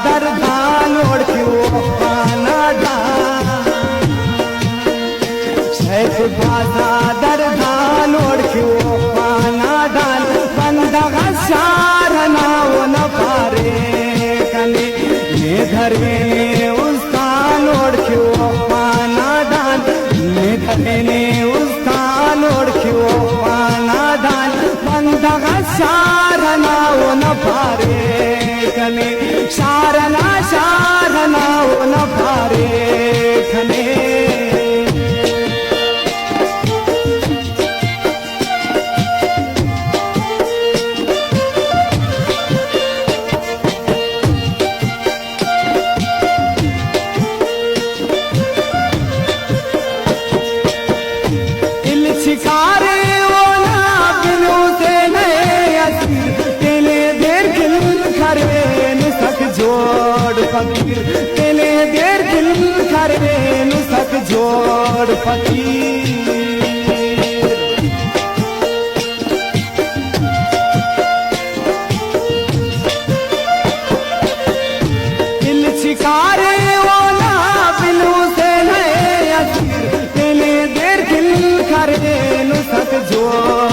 दरदान ओढ़्यो पाना डाल शेख बाजा दरदान ओढ़्यो पाना डाल बंदा शारना न पारे कने ने धरे उस्तान ओढ़्यो पाना डाल ने धरे ने उस्तान ओढ़्यो पाना डाल बंदा शारना न पारे कने शारना शारना न पारे कने शिकारे ओला बिनु से नए असीर तेले देर दिल करवे नु सक जोड़ फकीर तेले देर दिल करवे नु सक जोड़ फकीर दिल शिकारे ओला बिनु से नए असीर तेले देर दिल करवे नु सक जोड़